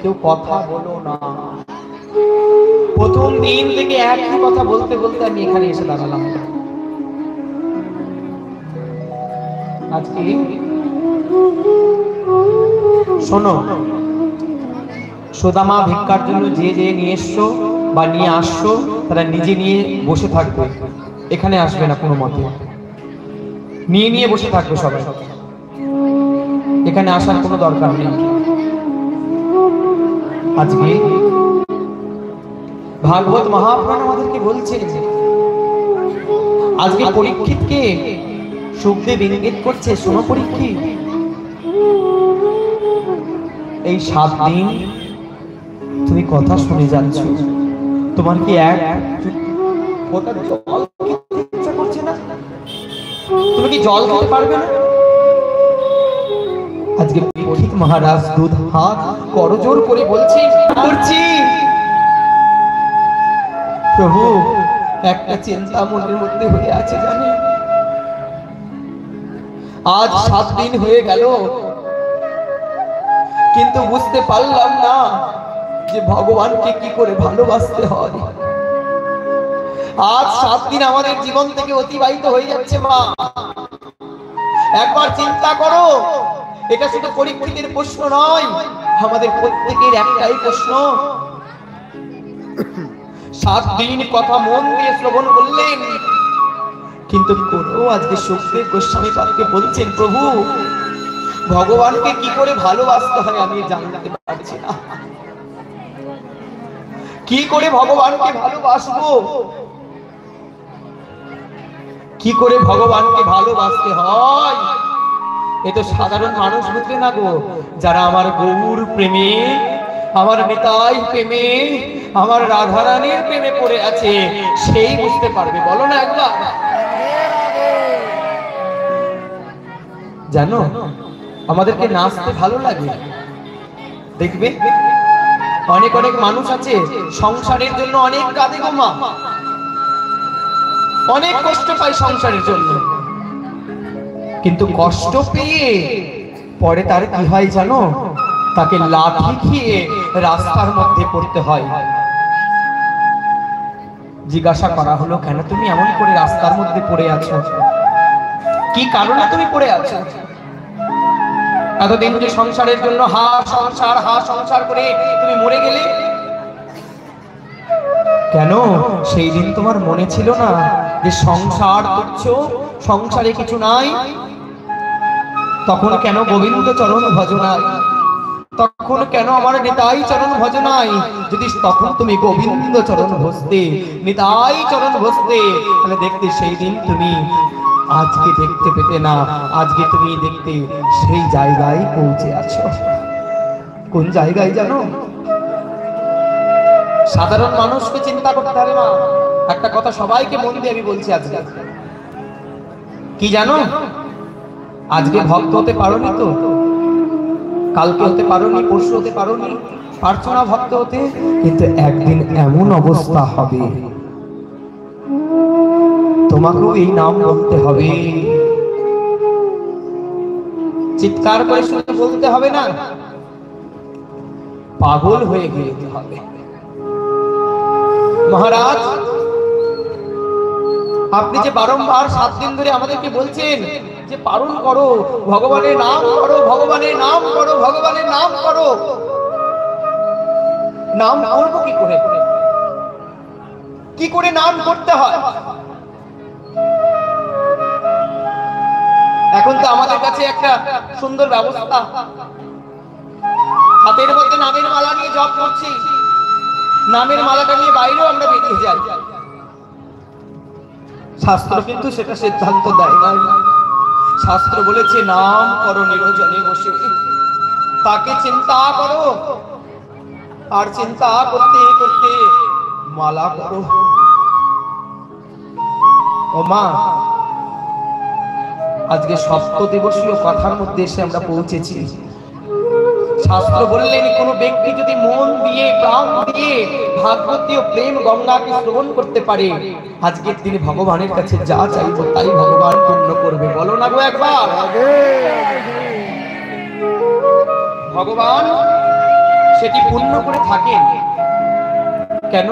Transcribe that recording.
কেউ কথা বলো না। প্রথম দিন থেকে একই কথা বলতে বলতে আমি এখানে এসে দাঁড়ালাম। আজকে শোনো, সুদামা ভিক্ষার জন্য যে যে নিয়ে এসছো বা নিয়ে আসছো তারা নিজে নিয়ে বসে থাকবে, এখানে আসবে না কোনো মতে। নিয়ে নিয়ে বসে থাকবে সবাই, এখানে আসার কোনো দরকার নেই। আজকে ভাগবত মহাপুরাণ আমাদেরকে বলছে, আজকে পরীক্ষিতকে সুখদেব ইঙ্গিত করছে, শোনো পরীক্ষিত, এই 7 দিন তুমি কথা শুনে যাচ্ছ, তোমার কি এক ফোঁটা জল খেতে ইচ্ছা করছে না? তুমি কি জল খেতে পারবে না? আজকে পরীক্ষিত মহারাজ দুধ হাত করজোর করে বলছি, করছি প্রভু, একটা চিন্তা মনের মধ্যে হয়ে আছে জানি, আজ 7 দিন হয়ে গেল, কিন্তু বুঝতে পারলাম না যে ভগবানকে কি করে ভালোবাসতে হয়। আজ 7 দিন আমাদের জীবন থেকে অতিবাহিত হয়ে যাচ্ছে মা, একবার চিন্তা করো। এটা শুধু পরীক্ষিতের প্রশ্ন নয়, আমাদের প্রত্যেকের একটাই প্রশ্ন। 7 দিন কথা মন দিয়ে শ্রবণ করলেন, কিন্তু কোনো আজকে সুখদেব গোস্বামী পাদকে বলছেন, প্রভু ভগবানকে কি করে ভালোবাসতে হয় আমি জানতে পারছি না, কি করে ভগবানকে ভালোবাসবো, কি করে ভগবানকে ভালোবাসতে হয়। এ তো সাধারণ মানুষ বুঝবে না গো, যারা আমার গৌর প্রেমে, আমার নিতাই প্রেমে, আমার রাধারানীর প্রেমে পড়ে আছে, সেই বুঝতে পারবে। বলো না একবার। জানো, আমাদেরকে নাচতে ভালো লাগে, দেখবে অনেক অনেক মানুষ আছে সংসারের জন্য অনেক কাঁদে গো মা, অনেক কষ্ট পায় সংসারের জন্য, কিন্তু কষ্ট পেয়ে পরে তার কি হয় জানো, তাকে লাঠি খেয়ে রাস্তার মধ্যে পড়তে হয়। জিজ্ঞাসা করা হলো, কেন তুমি এমন করে রাস্তার মধ্যে পড়ে আছো, কি কারণে তুমি পড়ে আছো? এতদিন যে সংসারের জন্য হা সংসার করে তুমি মরে গেলে, কেন সেই দিন তোমার মনে ছিল না যে সংসার করছো, সংসারে কিছু নাই? তখন কেন গোবিন্দ চরণ ভজনাই, তখন কেন আমার নিতাই চরণ ভজনাই? যদি তখন তুমি গোবিন্দ চরণ ভজতে, নিতাই চরণ ভজতে, তাহলে দেখতে সেই দিন তুমি আজকে দেখতে পেতে না। আজকে তুমি দেখতে সেই জায়গায় পৌঁছে আছো। কোন জায়গায় জানো? সাধারণ মানুষকে চিন্তা করতে হবে না। একটা কথা সবাইকে মন দিয়ে আমি বলছি, আজকে কি জানো, আজকে ভক্ত হতে পারোনি তো, কালকে হতে পারোনি, পরশু হতে পারোনি, পারছো না ভক্ত হতে, কিন্তু একদিন এমন অবস্থা হবে তোমাকেও এই নাম বলতে হবে। চিৎকার করে শুধু বলতে হবে না, পাগল হয়ে গিয়ে হবে। মহারাজ, আপনি যে বারংবার 7 দিন ধরে আমাদেরকে বলছেন যে পালন করো, ভগবানের নাম করো, ভগবানের নাম করো, ভগবানের নাম করো, নাম করবো কি করে? কি করে নাম করতে হয়? এখন তো আমাদের কাছে একটা সুন্দর ব্যবস্থা, হাতের মধ্যে নামের মালা নিয়ে জপ করছি, নামের মালাটা নিয়ে বাইরেও আমরা বেরিয়ে যাই। শাস্ত্র কিন্তু সেটা সিদ্ধান্ত দেয় না। শাস্ত্র বলেছে নাম করো নিরজনে বসে, তাকে চিন্তা করো, আর চিন্তা করতে করতে মালা করো। ও মা, আজকে সপ্তদিবসীয় কথার মধ্যে এসে আমরা পৌঁছেছি। শাস্ত্র বললেন, কোন ব্যক্তি যদি মন দিয়ে, প্রাণ দিয়ে ভাগবতীয় প্রেম গঙ্গাকে শ্রবণ করতে পারে, আজকের দিনে ভগবানের কাছে যা চাইবো তাই ভগবান পূর্ণ করবে। বলো না গো একবার। ভগবান সেটি পূর্ণ করে থাকেন। কেন?